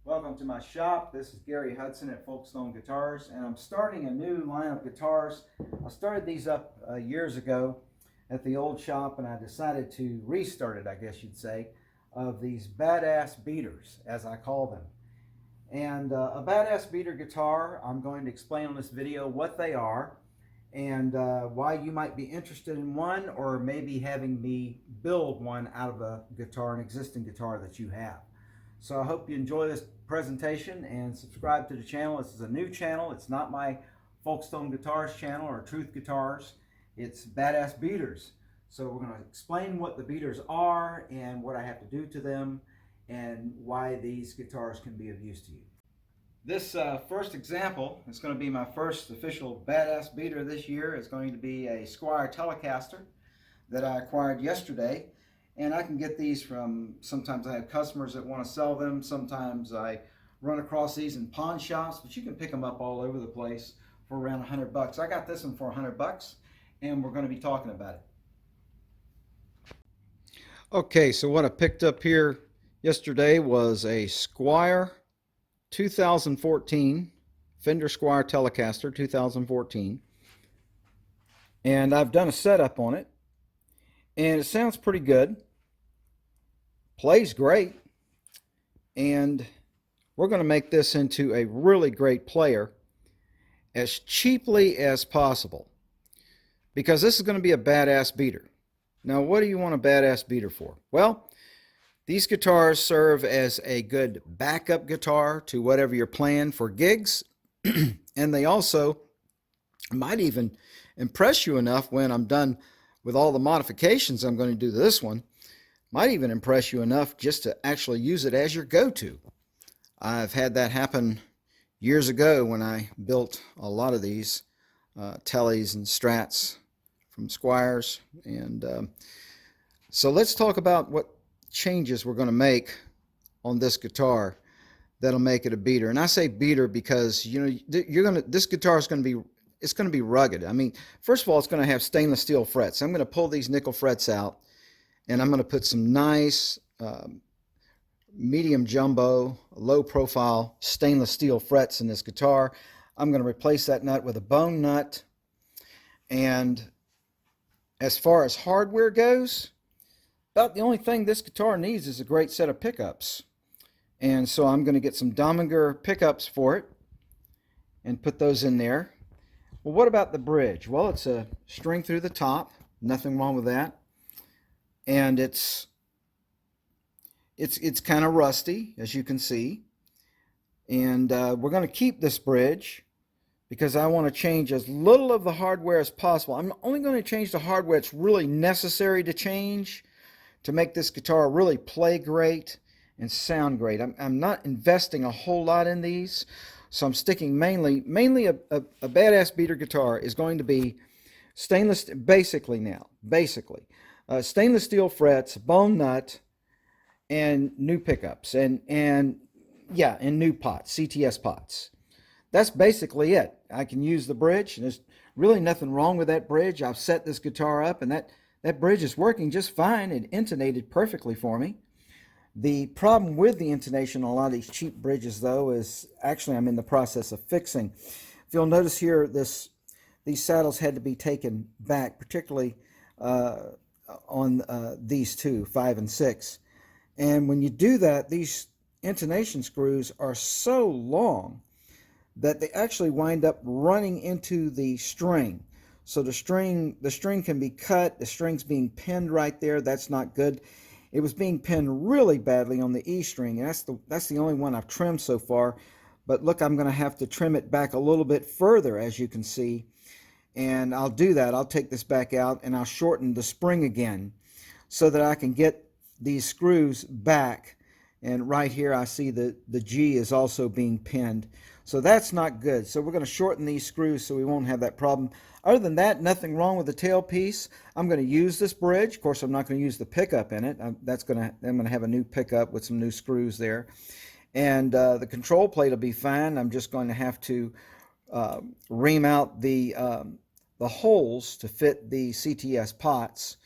Welcome to my shop. This is Gary Hudson at Folkestone Guitars, and I'm starting a new line of guitars. I started these up years ago at the old shop, and I decided to restart it, I guess you'd say, of these badass beaters, as I call them. And a badass beater guitar, I'm going to explain on this video what they are and why you might be interested in one, or maybe having me build one out of a guitar, an existing guitar that you have. So I hope you enjoy this presentation and subscribe to the channel. This is a new channel. It's not my Folkestone Guitars channel or Truth Guitars. It's Badass Beaters. So we're going to explain what the beaters are and what I have to do to them and why these guitars can be of use to you. This first example is going to be my first official Badass beater this year. It's going to be a Squier Telecaster that I acquired yesterday. And I can get these from, sometimes I have customers that want to sell them. Sometimes I run across these in pawn shops, but you can pick them up all over the place for around $100. I got this one for $100, and we're going to be talking about it. Okay, so what I picked up here yesterday was a Squier 2014, Fender Squier Telecaster 2014. And I've done a setup on it, and it sounds pretty good. Plays great, and we're going to make this into a really great player as cheaply as possible, because this is going to be a badass beater. Now, what do you want a badass beater for? Well, these guitars serve as a good backup guitar to whatever you're playing for gigs, and they also might even impress you enough when I'm done with all the modifications I'm going to do to this one. Might even impress you enough just to actually use it as your go-to. I've had that happen years ago when I built a lot of these Tellies and Strats from Squiers. And so let's talk about what changes we're going to make on this guitar that'll make it a beater. And I say beater because this guitar is going to be, it's going to be rugged. I mean, first of all, it's going to have stainless steel frets. I'm going to pull these nickel frets out, and I'm going to put some nice medium jumbo, low profile stainless steel frets in this guitar. I'm going to replace that nut with a bone nut. And as far as hardware goes, about the only thing this guitar needs is a great set of pickups. And so I'm going to get some Dominger pickups for it and put those in there. Well, what about the bridge? Well, it's a string through the top. Nothing wrong with that. And it's kind of rusty, as you can see. And we're going to keep this bridge because I want to change as little of the hardware as possible. I'm only going to change the hardware that's really necessary to change to make this guitar really play great and sound great. I'm not investing a whole lot in these, so I'm sticking mainly a badass beater guitar is going to be stainless, basically stainless steel frets, bone nut, and new pickups, and new pots, CTS pots. That's basically it. I can use the bridge, and there's really nothing wrong with that bridge. I've set this guitar up, and that bridge is working just fine. It intonated perfectly for me. The problem with the intonation on a lot of these cheap bridges, though, is actually I'm in the process of fixing. If you'll notice here, these saddles had to be taken back, particularly on these two, 5 and 6. And when you do that, these intonation screws are so long that they actually wind up running into the string. So the string can be cut, the string's being pinned right there. That's not good. It was being pinned really badly on the E string, and that's the only one I've trimmed so far. But look, I'm going to have to trim it back a little bit further, as you can see. And I'll do that. I'll take this back out and I'll shorten the spring again so that I can get these screws back. And right here I see the G is also being pinned. So that's not good. So we're going to shorten these screws so we won't have that problem. Other than that, nothing wrong with the tailpiece. I'm going to use this bridge. Of course, I'm not going to use the pickup in it. I'm going to have a new pickup with some new screws there. And the control plate will be fine. I'm just going to have to ream out the holes to fit the CTS pots,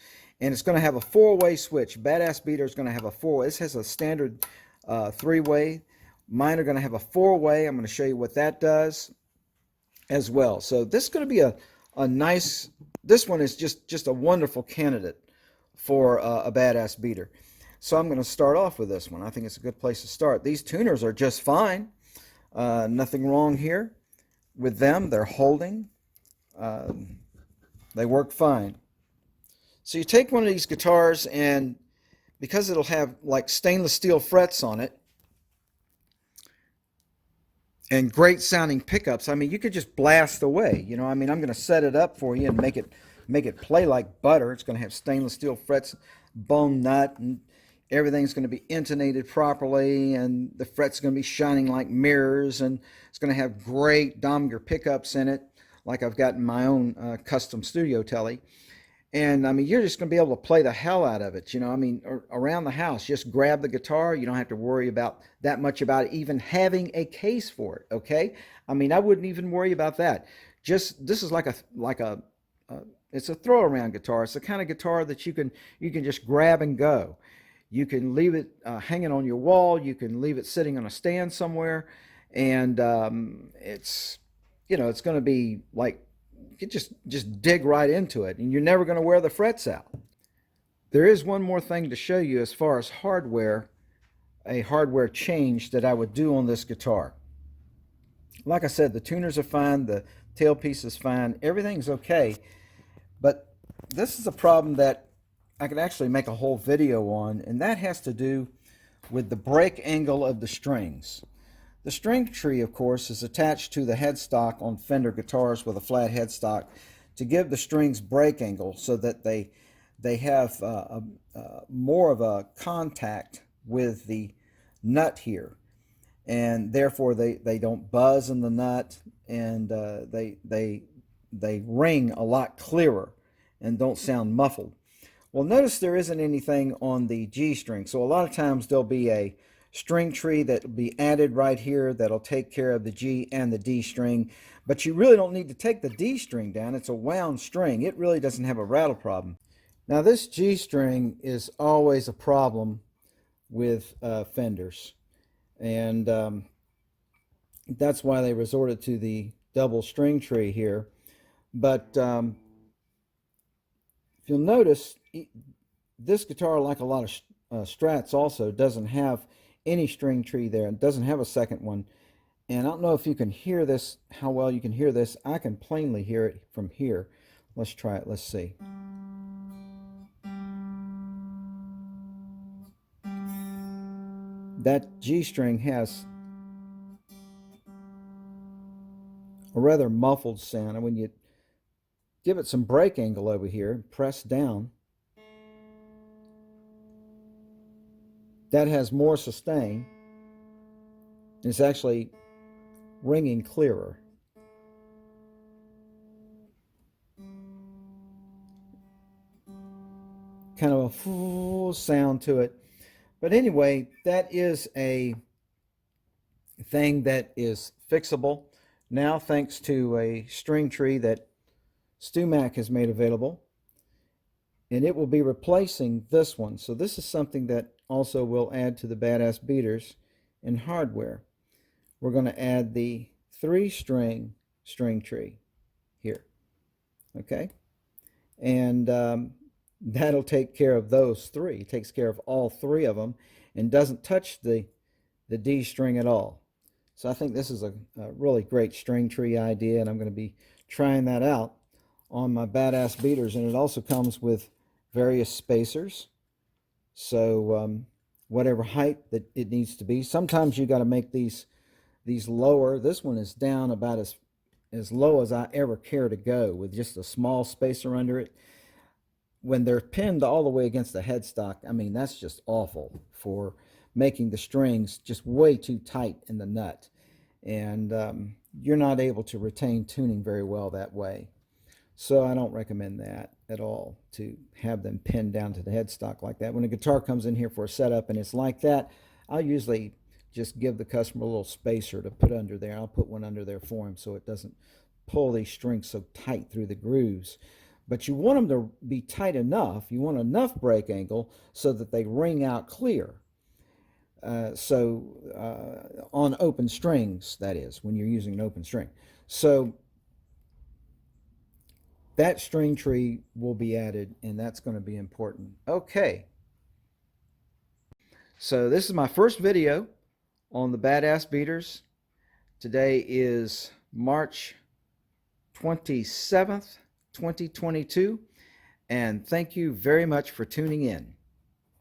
and it's going to have a 4-way switch. Badass beater is going to have a 4-way. This has a standard 3-way Mine are going to have a four-way. I'm going to show you what that does as well. So this is going to be a nice, this one is just a wonderful candidate for a badass beater. So I'm going to start off with this one. I think it's a good place to start. These tuners are just fine. Nothing wrong here with them. They're holding. They work fine. So you take one of these guitars, and because it'll have like stainless steel frets on it and great sounding pickups, I mean, you could just blast away. You know, I mean, I'm going to set it up for you and make it play like butter. It's going to have stainless steel frets, bone nut, and everything's going to be intonated properly, and the frets are going to be shining like mirrors, and it's going to have great Domger pickups in it, like I've got in my own custom studio telly. And I mean, you're just going to be able to play the hell out of it. You know, I mean, around the house, just grab the guitar. You don't have to worry about that much about even having a case for it. Okay. I mean, I wouldn't even worry about that. Just, this is like a it's a throw around guitar. It's the kind of guitar that you can just grab and go. You can leave it hanging on your wall. You can leave it sitting on a stand somewhere. And it's, you know, it's going to be like, you just dig right into it, and you're never going to wear the frets out. There is one more thing to show you as far as hardware, a hardware change that I would do on this guitar. Like I said, the tuners are fine, the tailpiece is fine, everything's okay, but this is a problem that I could actually make a whole video on, and that has to do with the break angle of the strings. The string tree, of course, is attached to the headstock on Fender guitars with a flat headstock to give the strings break angle so that they have more of a contact with the nut here, and therefore they don't buzz in the nut, and they ring a lot clearer and don't sound muffled. Well, notice there isn't anything on the G string, so a lot of times there'll be a string tree that will be added right here that'll take care of the G and the D string, but you really don't need to take the D string down. It's a wound string. It really doesn't have a rattle problem. Now this G string is always a problem with Fenders, and that's why they resorted to the double string tree here. But if you'll notice, this guitar, like a lot of Strats, also doesn't have any string tree there. It doesn't have a second one. And I don't know if you can hear this, how well you can hear this. I can plainly hear it from here. Let's try it. Let's see. That G string has a rather muffled sound, and when you give it some break angle over here, press down, that has more sustain. It's actually ringing clearer. Kind of a full sound to it. But anyway, that is a thing that is fixable now thanks to a string tree that StewMac has made available. And it will be replacing this one. So this is something that also will add to the Badass Beaters in hardware. We're going to add the 3-string string tree here. Okay? And that'll take care of those three. It takes care of all three of them and doesn't touch the D string at all. So I think this is a really great string tree idea, and I'm going to be trying that out on my Badass Beaters. And it also comes with various spacers, so whatever height that it needs to be. Sometimes you got to make these lower. This one is down about as low as I ever care to go, with just a small spacer under it. When they're pinned all the way against the headstock, I mean, that's just awful for making the strings just way too tight in the nut, and you're not able to retain tuning very well that way. So I don't recommend that at all, to have them pinned down to the headstock like that. When a guitar comes in here for a setup and it's like that, I'll usually just give the customer a little spacer to put under there. I'll put one under there for him so it doesn't pull these strings so tight through the grooves. But you want them to be tight enough. You want enough break angle so that they ring out clear. On open strings, that is, when you're using an open string. So that string tree will be added, and that's going to be important. Okay, so this is my first video on the Badass Beaters. Today is March 27th, 2022, and thank you very much for tuning in.